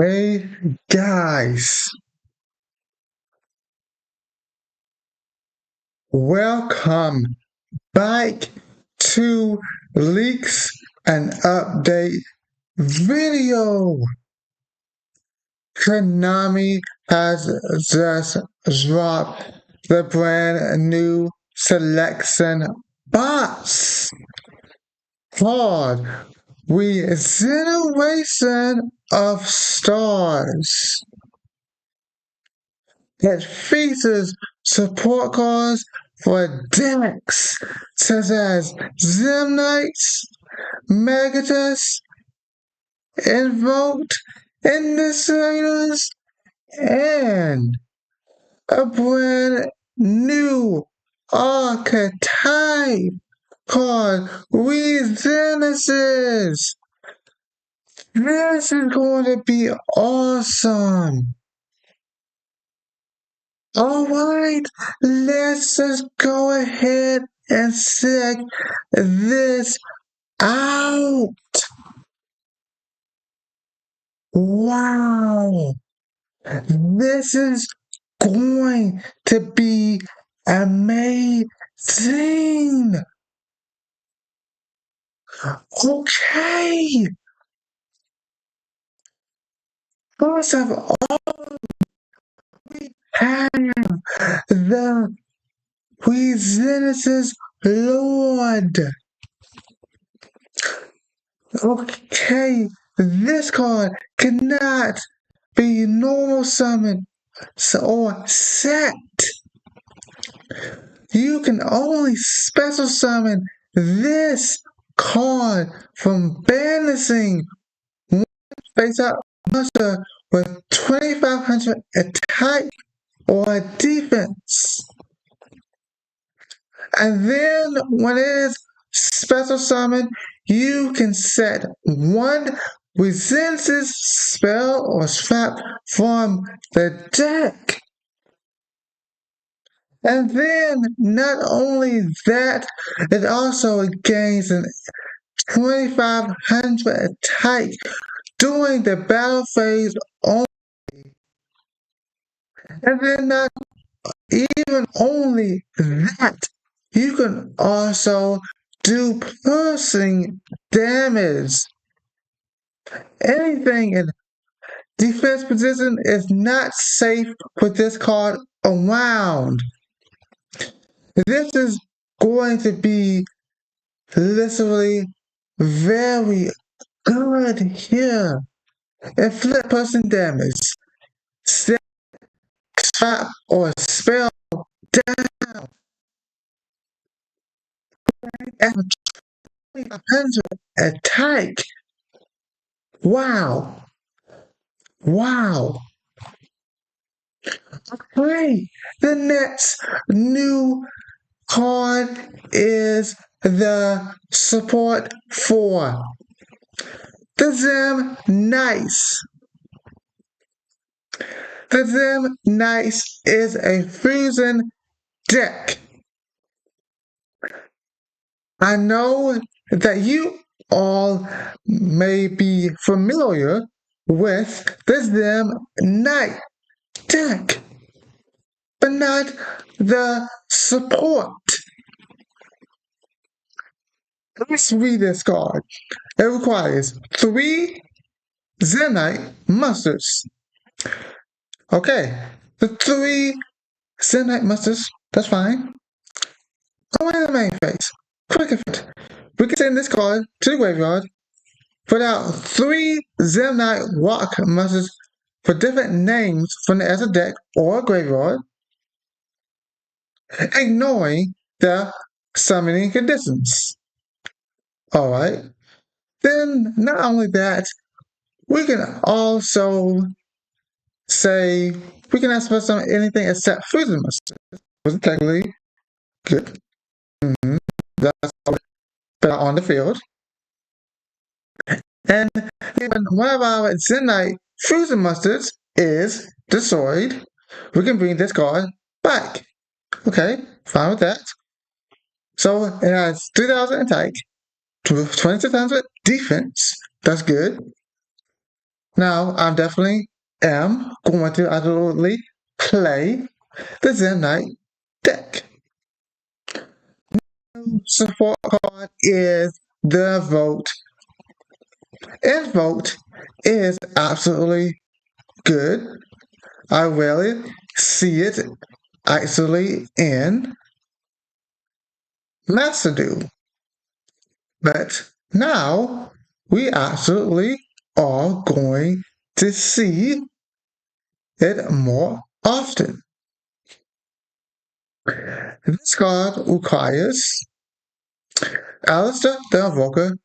Hey guys, welcome back to Leaks and Update video. Konami has just dropped the brand new selection box called Regeneration of Stars. It features support cards for decks such as Zemnites, Megatus, Invoked, Initiators, and a brand new archetype called Regenesis. This is going to be awesome. Alright, let's just go ahead and check this out. Wow, this is going to be amazing. Okay, first of all, we have the Regenesis Lord. Okay, this card cannot be normal summon or set. You can only special summon this card from banishing one face-up monster with 2500 attack or defense. And then when it is special summon, you can set one Regenesis spell or trap from the deck. And then, not only that, it also gains an 2500 attack during the battle phase only. And then, not even only that, you can also do piercing damage. Anything in defense position is not safe with this card around. This is going to be literally very good here. Inflict person damage. Set trap or spell down at 2500 attack. Wow. Wow. Okay. The next new card is the support for the Zem Nice. The Zem Nice is a fusion deck. I know that you all may be familiar with the Zem Knight deck, but not the support. Let's read this card. It requires 3 Zenite monsters. Okay, the 3 Zenite monsters, that's fine. Go into the main phase. Quick effect. We can send this card to the graveyard, put out 3 Zemnite rock monsters for different names from the Ezra deck or graveyard, ignoring the summoning conditions. Alright. Then, not only that, we can also say we can ask for some anything except fusion monsters. Was technically good. That's better on the field. And when one of our Zenite fusion monsters is destroyed, we can bring this card back. Okay, fine with that. So it has 3000 attack, 2600 defense. That's good. Now, I definitely am going to absolutely play the Zenite deck. Support card is the vote. And vote is absolutely good. I rarely see it actually in Master Duel. But now we absolutely are going to see it more often. This card requires Alistair the Invoker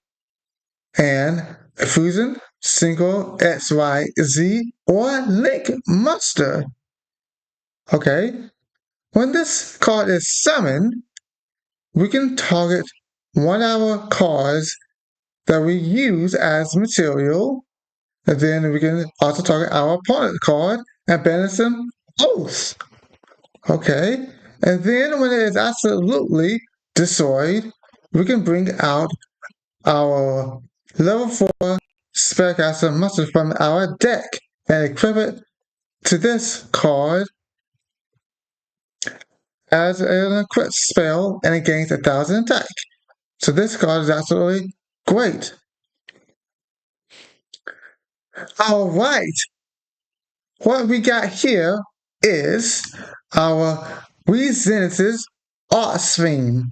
and Fusion, Single, XYZ, or Link Monster. Okay? When this card is summoned, we can target one of our cards that we use as material, and then we can also target our opponent card and banish them both. Okay? And then when it is absolutely destroyed, we can bring out our level 4 Spellcaster monster from our deck and equip it to this card as an equipped spell and it gains 1,000 attack. So this card is absolutely great. Alright, what we got here is our Regeneration Art Stream.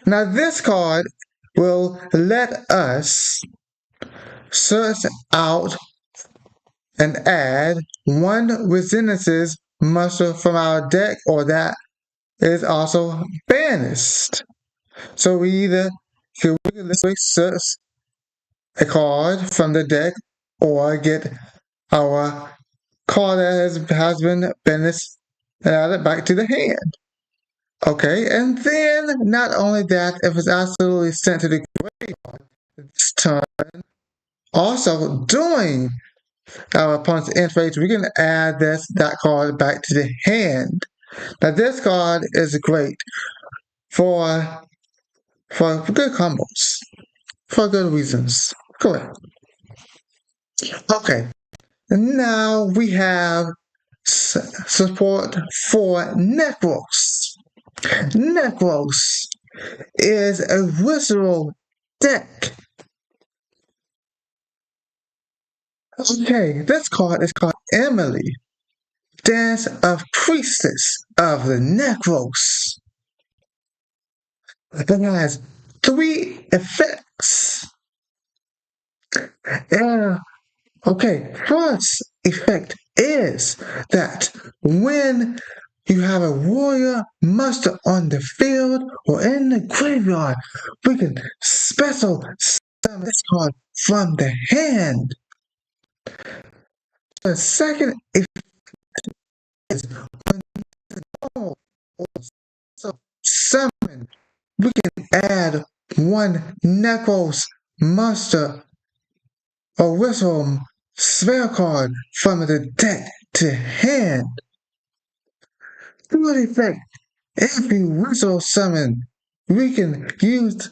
Now this card will let us search out and add one Regeneration monster from our deck or that is also banished. So we either can search a card from the deck or get our card that has been banished and add it back to the hand. Okay, and then not only that, if it's absolutely sent to the graveyard this turn, also during our opponent's end phase, we can add that card back to the hand. Now this card is great for good combos, for good reasons. Correct. Okay, now we have support for Necros. Necros is a visceral deck. Okay, this card is called Emily, Dance of Priestess of the Necros. It has 3 effects. Okay, first effect is that when you have a warrior monster on the field or in the graveyard, we can special summon this card from the hand. The second effect is when the normal or summon, we can add one Necros monster or whistle spell card from the deck to hand. Through effect, every whistle summon, we can use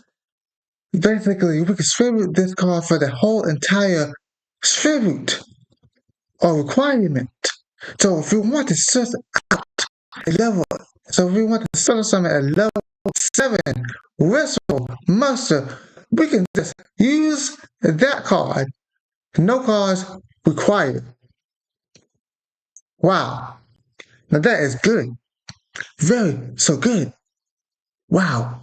basically we can distribute this card for the whole entire tribute or requirement. So if we want to search out a level, so if we want to search summon a level 7 whistle monster, we can just use that card. No cards required. Wow. Now that is good. Very so good. Wow.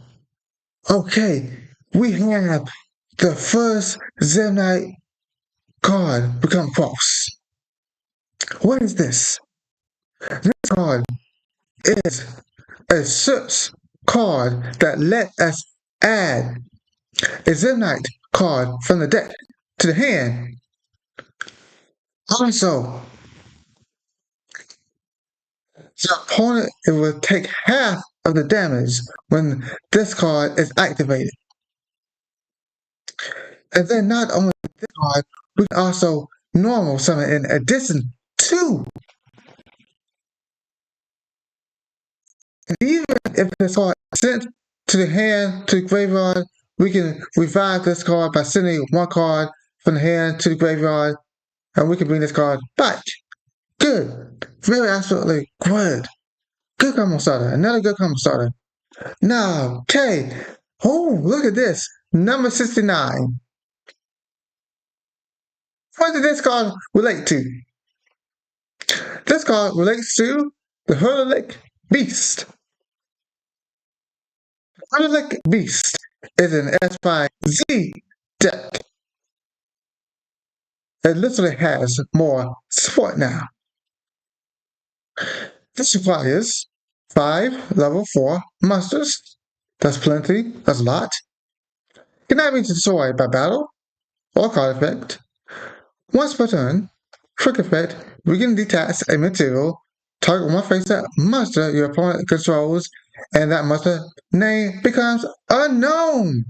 Okay. We have the first Zenite card become false. What is this? This card is a search card that let us add a Zenite card from the deck to the hand. Also, the opponent will take half of the damage when this card is activated. And then not only this card, we can also normal summon in addition to. And even if this card is sent to the hand to the graveyard, we can revive this card by sending one card from the hand to the graveyard and we can bring this card back. Good. Very absolutely good. Good combo starter. Another good combo starter. Now, okay. Oh, look at this. Number 69. What did this card relate to? This card relates to the Hurlic Beast. Hurlic Beast is an S5Z deck. It literally has more support now. This requires 5 level 4 monsters. That's plenty. That's a lot. Cannot be destroyed by battle or card effect. Once per turn, quick effect, we can detach a material, target one face-up monster your opponent controls, and that monster name becomes unknown.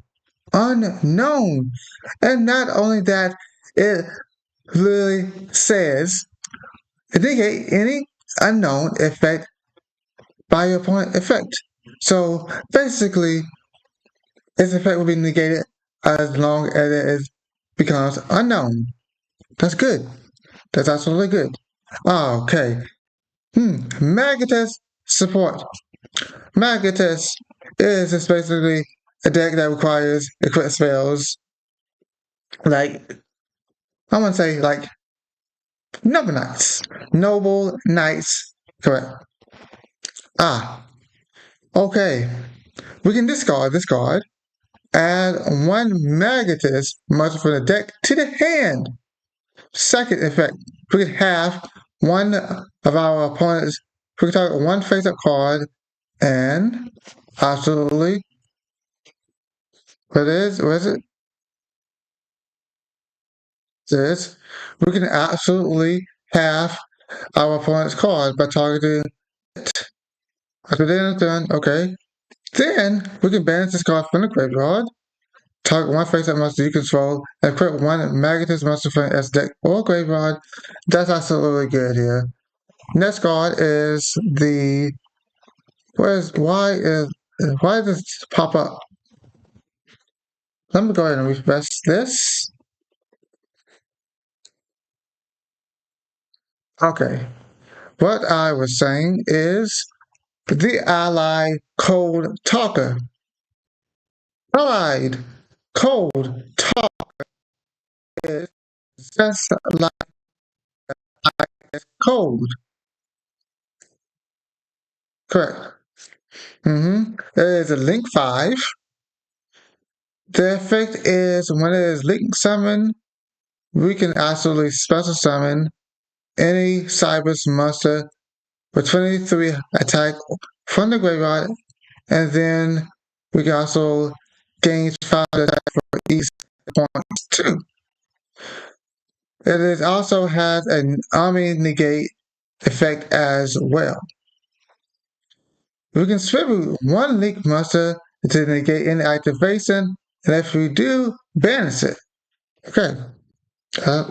Unknown. And not only that, it literally says negate any unknown effect by your opponent effect. So basically, its effect will be negated as long as it becomes unknown. That's good. That's absolutely good. Okay. Magatus support. Magatus is just basically a deck that requires equip spells like, I want to say like Noble Knights. Noble Knights. Correct. Okay. We can discard this card. Add one Magatus monster from the deck to the hand. Second effect, we can have one of our opponents, we can target one face-up card, and absolutely, what is it? This, we can absolutely have our opponent's card by targeting it. After the end of the turn, okay. Then, we can banish this card from the graveyard, target one face-up monster you control, and equip one Magatus monster from its deck or graveyard. That's absolutely good here. Next card is the why does this pop up? Let me go ahead and refresh this. Okay. What I was saying is the Allied Cold Talker. Allied Cold Talker is just like cold. Correct. It is a link 5. The effect is when it is link summon, we can absolutely special summon any Cybers monster with 23 attack from the graveyard, and then we can also gain 5 attack for each point too. It is also has an army negate effect as well. We can distribute one link monster to negate any activation, and if we do, banish it. Okay,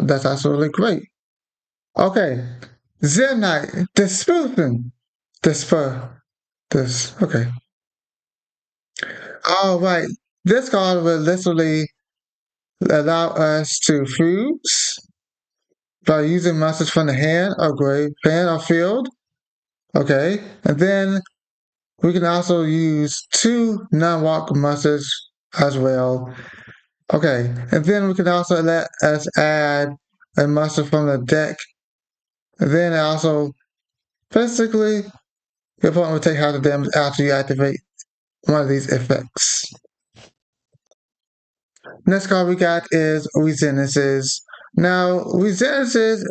that's absolutely great. Okay, Zenite, Disputing, okay. Alright, this card will literally allow us to fuse by using monsters from the hand or hand or field. Okay, and then we can also use 2 non-walk monsters as well. Okay, and then we can also let us add a monster from the deck. And then also, basically, your opponent will take half the damage after you activate one of these effects. Next card we got is Regeneration. Now, Regeneration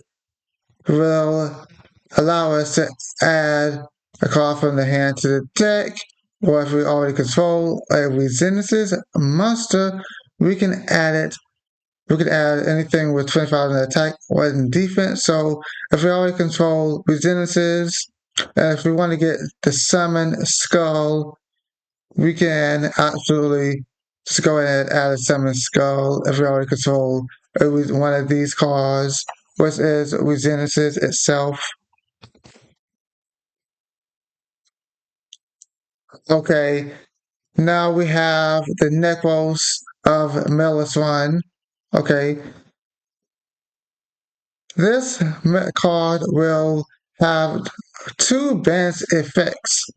will allow us to add a card from the hand to the deck, or if we already control a Regeneration monster, we can add it. We can add anything with 25 in attack or in defense. So if we already control Regeneration, and if we want to get the Summon Skull, we can absolutely just go ahead and add a Summon Skull if we already control one of these cards, which is Regeneration itself. Okay, now we have the Necros of Melisron. Okay, This card will have two banish effects.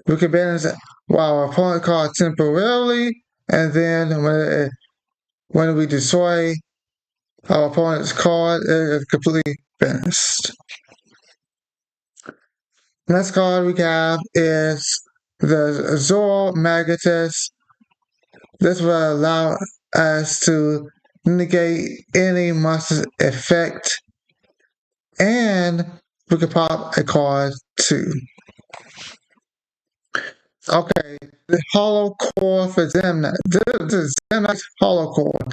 We can banish while our opponent card temporarily, and then when we destroy our opponent's card, it is completely banished. Next card we have is the Zoro Magnetus. This will allow us to negate any monster's effect, and we can pop a card too. Okay, the Hollow Core for Zemnight. The Zemnight's Hollow Core.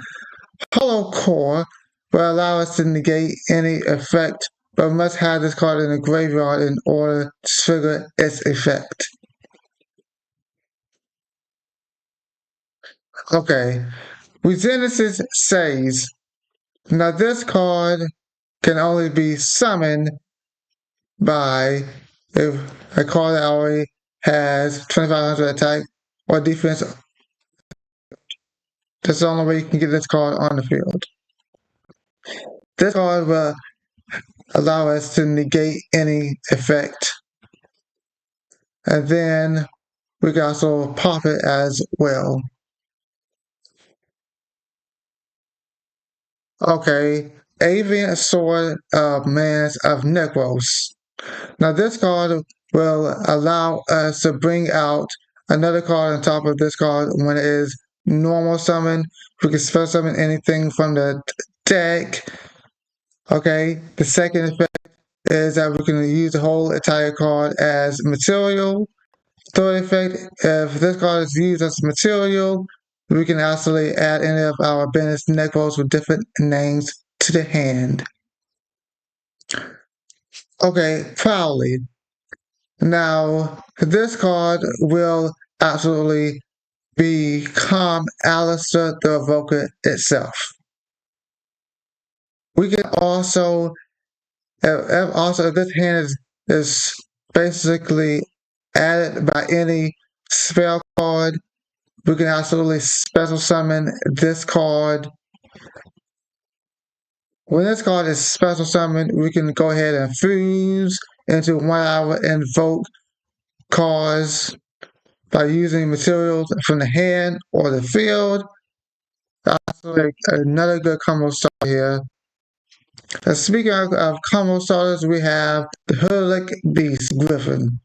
Hollow Core will allow us to negate any effect, but must have this card in the graveyard in order to trigger its effect. Okay, Regeneration says, now this card can only be summoned by if a card that already has 2500 attack or defense. That's the only way you can get this card on the field. This card will allow us to negate any effect. And then we can also pop it as well. Okay, Avian Sword of Mans of Necros. Now this card will allow us to bring out another card on top of this card when it is normal summon. We can special summon anything from the deck. Okay, the second effect is that we can use the whole entire card as material. Third effect, if this card is used as material, we can actually add any of our banished necros with different names to the hand. Okay, Prowly. Now, this card will absolutely become Alistair the Evoker itself. We can also if this hand is basically added by any spell card, we can absolutely special summon this card. When this card is special summoned, we can go ahead and fuse into one of our invoke cards by using materials from the hand or the field. That's another good combo start here. Speaking of combo starters, we have the Hurlik Beast Griffin.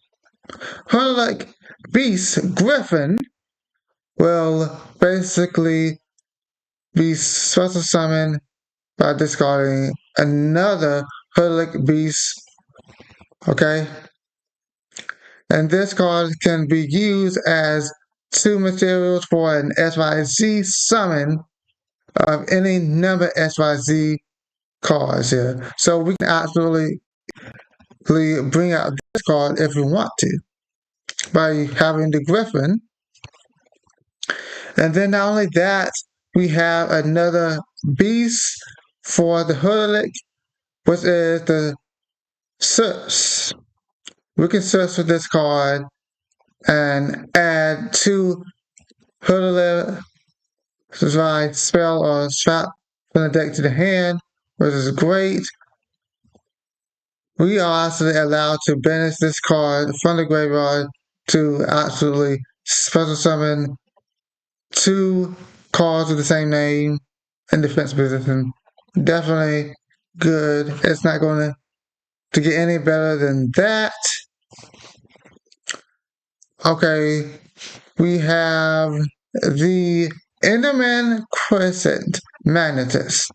Hurlik Beast Griffin will basically be special summoned by discarding another Hurlik Beast. Okay? And this card can be used as two materials for an SYZ summon of any number SYZ cards here. So we can absolutely bring out this card if we want to by having the Griffin. And then not only that, we have another beast for the Hurlik, which is the Search. We can search for this card and add two Hurlik spell or trap from the deck to the hand, which is great. We are actually allowed to banish this card from the graveyard to absolutely special summon two cards with the same name in defense position. Definitely good. It's not going to get any better than that. Okay, we have the Enderman Crescent Magnetus.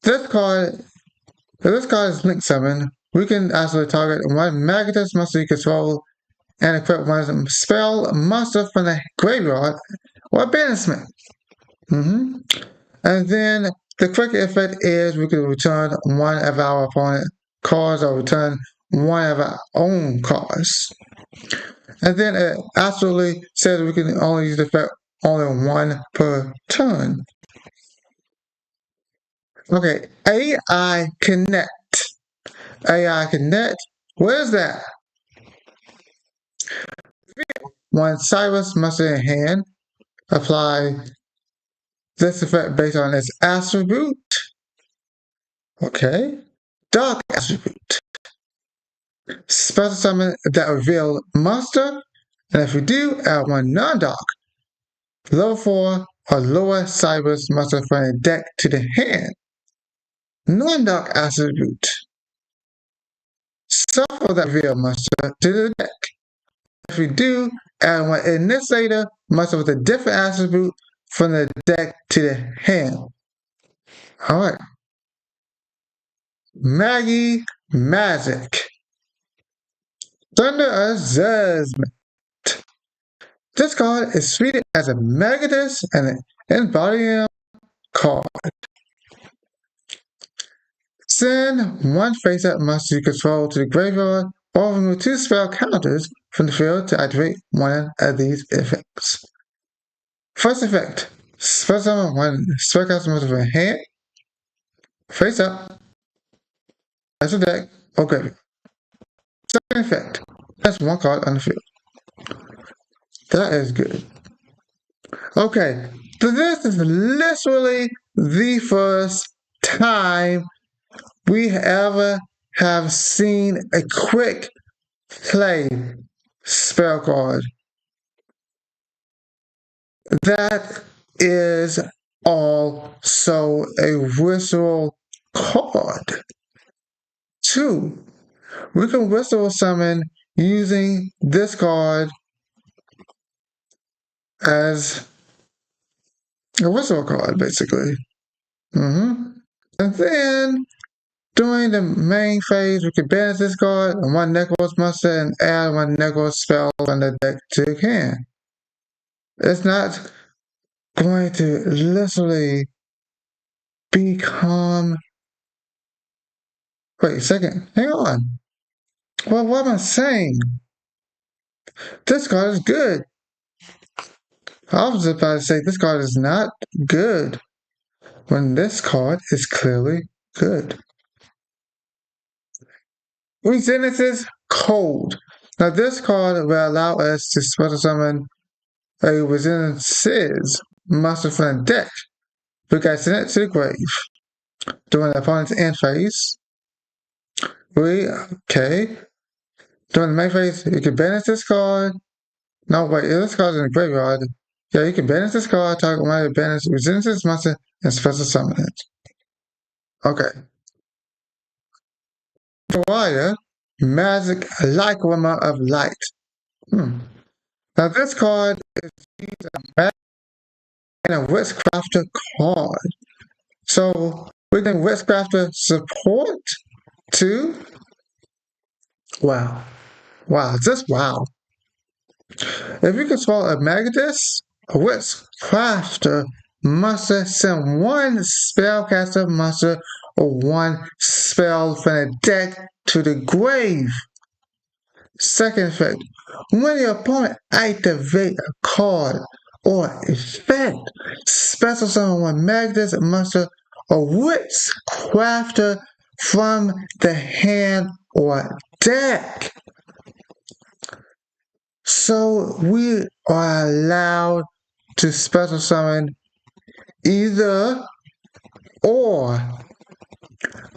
This card is Link Summon. We can actually target one Magnetus monster you control and equip one spell monster from the graveyard or banishment. And then the quick effect is we can return one of our opponent cards or return one of our own cards. And then it absolutely says we can only use the effect only one per turn. Okay, AI Connect. AI Connect, what is that? One Cyrus monster in hand, apply this effect based on its attribute. Okay. Dark attribute. Special summon that reveal monster, and if we do, add one non-dark. Level 4 or lower Cybers monster from the deck to the hand. Non-dark attribute. Shuffle that reveal monster to the deck. If we do, add one initiator monster with a different attribute from the deck to the hand. Alright. Maggie Magic. Thunder of Judgment. This card is treated as a Megadus and an Embodiment card. Send one face-up monster you control to the graveyard or remove 2 spell counters from the field to activate one of these effects. First effect, special summon one spellcaster monster from hand, face up, as a deck, or graveyard. Second effect, that's one card on the field. That is good. Okay, so this is literally the first time we ever have seen a quick play spell card. That is also a whistle card. 2, we can whistle summon using this card as a whistle card, basically. And then during the main phase, we can banish this card and one Necros monster and add one Necros spell on the deck to the hand. It's not going to literally become. Wait a second, hang on. Well, what am I saying? This card is good. I was about to say this card is not good when this card is clearly good. Regeneration Cold. Now this card will allow us to special summon a Regeneration monster from the deck. We can send it to the grave. During the opponent's end phase. During the main phase, you can banish this card. No, wait, this card's in the graveyard. Yeah, you can banish this card, target one of your banish Regeneration monster, and special summon it. Okay. Provider, Magic Like Woman of Light. Now this card is used as a magic and a Witchcrafter card. So we can Witchcrafter support too. Wow. Just wow. If you control a Magus, a Witchcrafter monster, send one spellcaster monster or one spell from the deck to the grave. Second effect, when your opponent activates a card or effect, special summon one Magus monster or Witchcrafter from the hand or deck. So we are allowed to special summon either or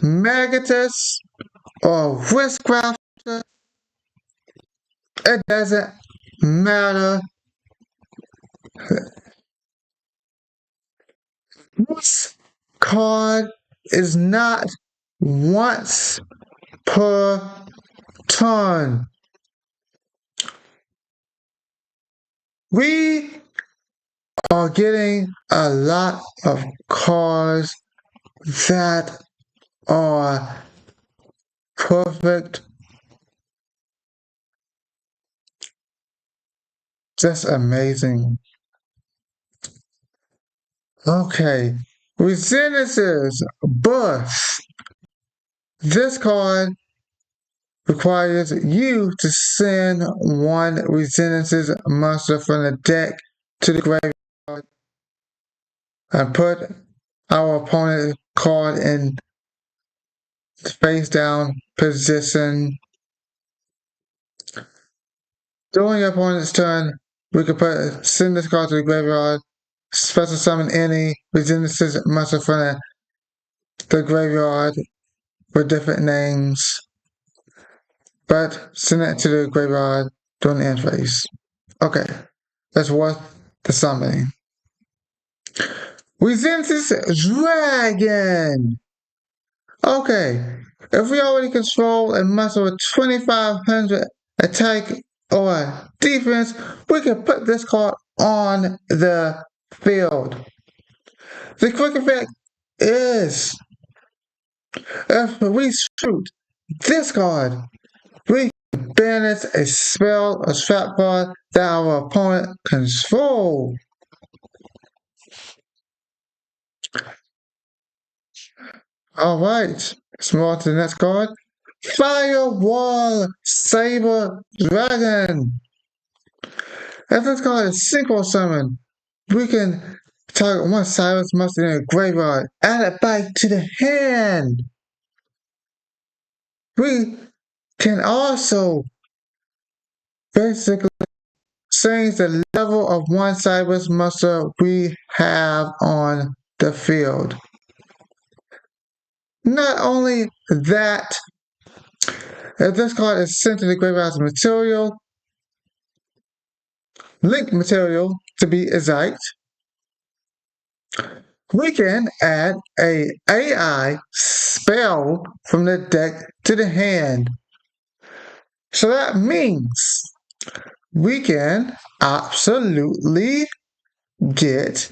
Magus or Witchcrafter. It doesn't matter. This card is not once per turn. We are getting a lot of cards that are perfect. Just amazing. Okay. Regenesis Birth. This card requires you to send one Regenesis monster from the deck to the graveyard and put our opponent's card in the face down position. During your opponent's turn, we can send this card to the graveyard, special summon any Regenesis monster from the graveyard, with different names, but send it to the graveyard during the end phase. Okay, that's worth the summary. Regeneration Dragon! Okay, if we already control a muscle with 2500 attack or defense, we can put this card on the field. The quick effect is if we shoot this card, we can banish a spell or trap card that our opponent controls. Alright, let's move on to the next card. Firewall Saber Dragon. If this card is synchro summon, we can target one Cyrus monster in a graveyard, add it back to the hand. We can also basically change the level of one Cyrus monster we have on the field. Not only that, if this card is sent to the graveyard as material, link material to be exact, we can add a AI spell from the deck to the hand. So that means we can absolutely get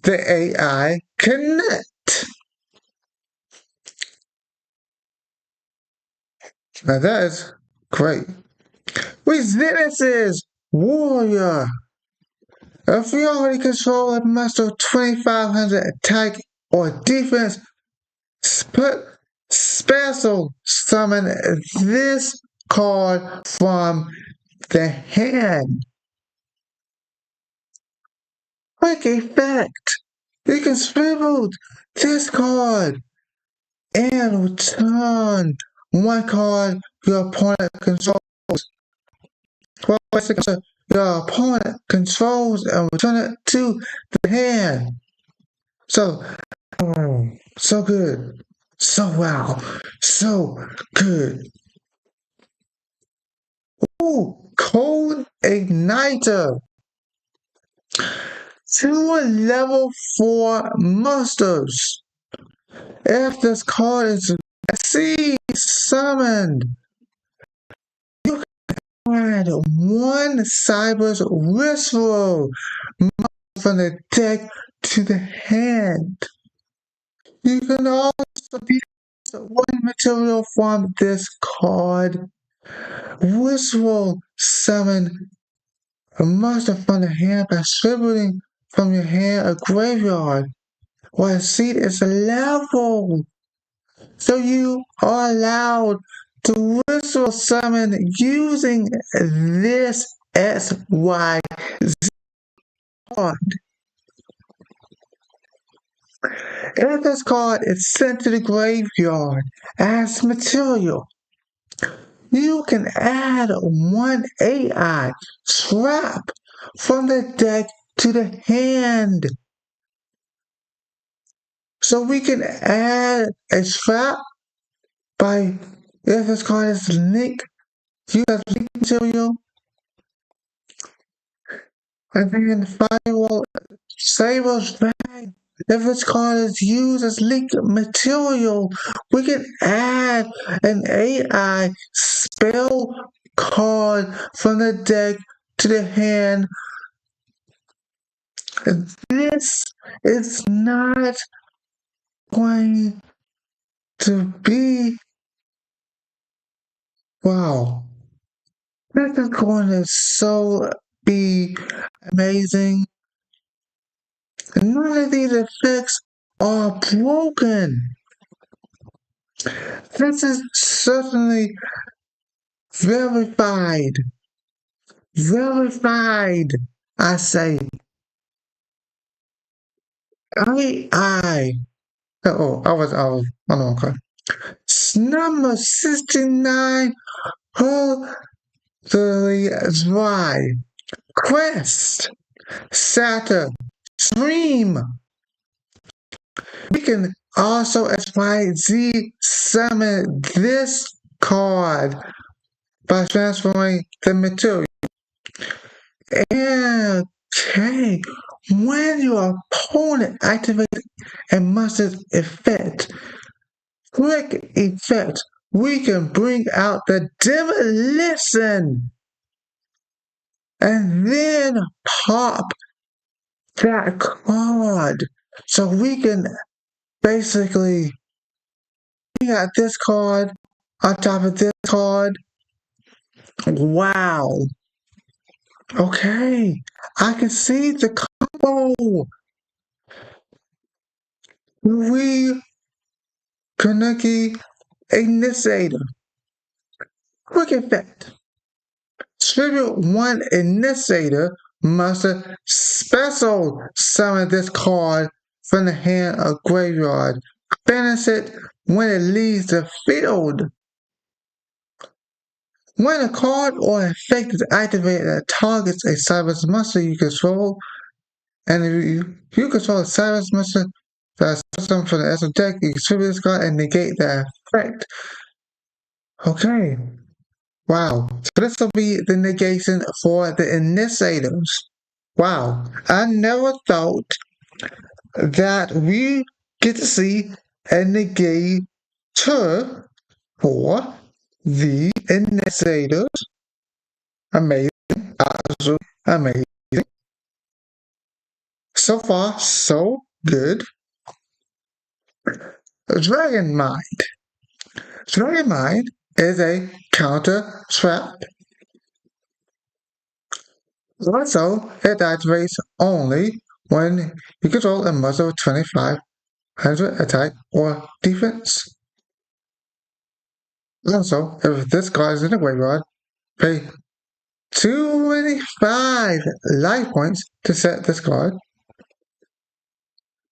the AI connect. Now that is great. Regeneration Warrior. If we already control a monster of 2500 attack or defense, put special summon this card from the hand. Quick effect. You can swivel this card and return one card your opponent controls. Your opponent controls and return it to the hand. So good. So wow. So good. Ooh, Cold Igniter. 2 level 4 monsters. If this card is summoned, you can add one Cyber's Whistle from the deck to the hand. You can also be one material from this card. Whistle summon a monster from the hand by swiveling from your hand a graveyard while a seat is level. So you are allowed to whistle summon using this SYZ card. If this card is sent to the graveyard as material, you can add one AI trap from the deck to the hand. So we can add a trap by, if this card is linked, use as link material, and then Firewall Saber's Bag. If this card is used as link material, we can add an AI spell card from the deck to the hand. This is not going to be wow. This is going to so be amazing. None of these effects are broken. This is certainly verified. Verified, I say. I okay. Number 69, Holy Dry. Quest. Saturn. Stream. We can Also, XYZ summon this card by transferring the material. Okay, when your opponent activates a monster's effect, quick effect, we can bring out the demolition and then pop that card. So we can basically bring out this card on top of this card. Wow. Okay, I can see the combo. We Kaneki Initiator. Quick effect. Tribute one initiator must special summon this card from the hand or graveyard. Banish it when it leaves the field. When a card or effect is activated that targets a Cyrus monster you control, and if you control a Cyrus monster that's custom from the Essence deck, you can tribute this card and negate that effect. Okay. Wow. So this will be the negation for the initiators. Wow. I never thought that we get to see a negator for the initiators. Amazing. Absolutely amazing. So far, so good. Dragon Mind. Dragon Mind is a counter trap. Also, it activates only when you control a muzzle of 2500 attack or defense. Also, if this card is in the graveyard, pay 25 life points to set this card,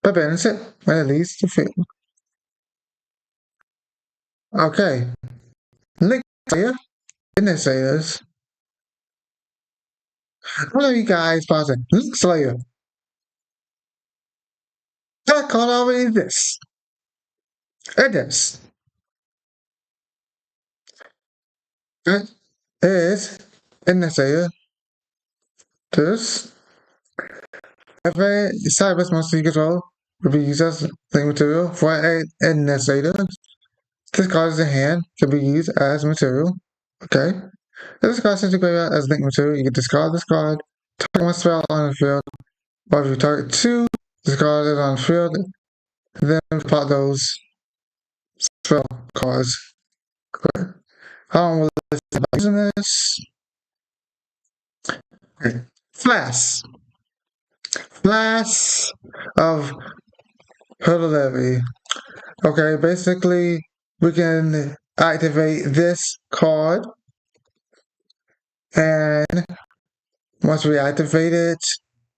but banish it when it leaves the field. Okay, Link Slayer, Initiators. What are you guys pausing? Link Slayer. That card already this. It is. It is Initiator. This. If a Cyrus monster you control will be used as link material for an initiator, this card is in hand can be used as material. Okay. If this card sends to graveyard as link material, you can discard this card, target one spell on the field, or if you target two, discard it on the field, then pop those spell cards. Okay. How long will this be using this? Okay. Flash. Flash of Hurdle Levy. Okay, basically, we can activate this card, and once we activate it,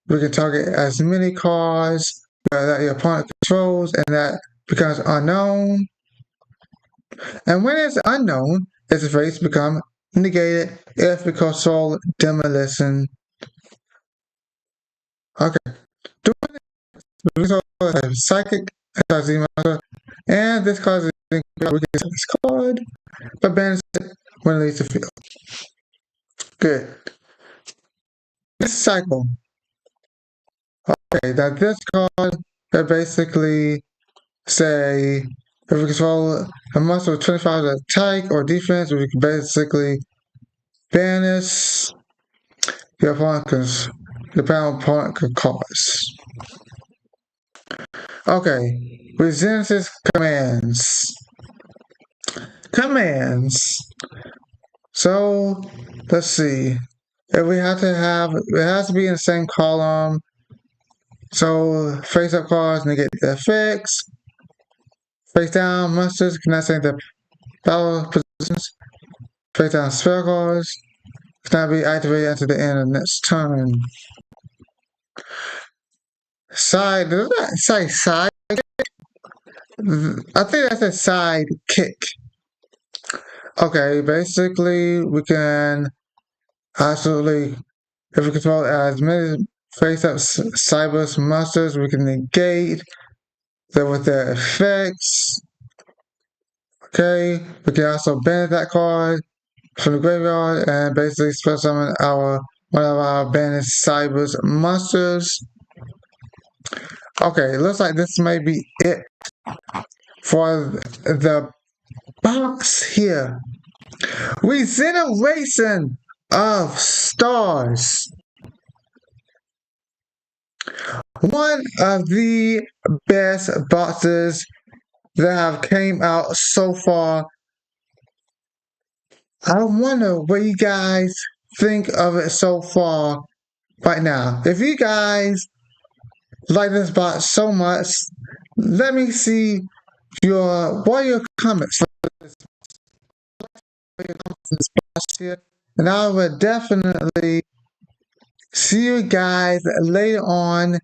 we can target as many cards that your opponent controls, and that becomes unknown. And when it's unknown, its effects become negated if we control demolition. Okay, doing we control a psychic and this card is we can set this card, but banish it when it leaves the field. Good. This cycle. Okay, that this card that basically say if we control a monster with 25 attack or defense, we can basically banish your opponent's opponent can cause. Okay, resistance commands. Commands. So let's see. If we have to have it has to be in the same column. So face up cards negate the effects. Face down monsters cannot send the battle positions. Face down spell cards cannot be activated until the end of the next turn. Side, does that say side? I think that's a side kick. Okay, basically we can absolutely, if we control as many face up Cybers monsters, we can negate Then with their effects, okay, we can also banish that card from the graveyard and basically special summon one of our banished Cyber's monsters. Okay, it looks like this may be it for the box here. Regeneration of Stars. One of the best boxes that have came out so far. I wonder what you guys think of it so far right now. If you guys like this box so much, let me see what are your comments here, and I will definitely see you guys later on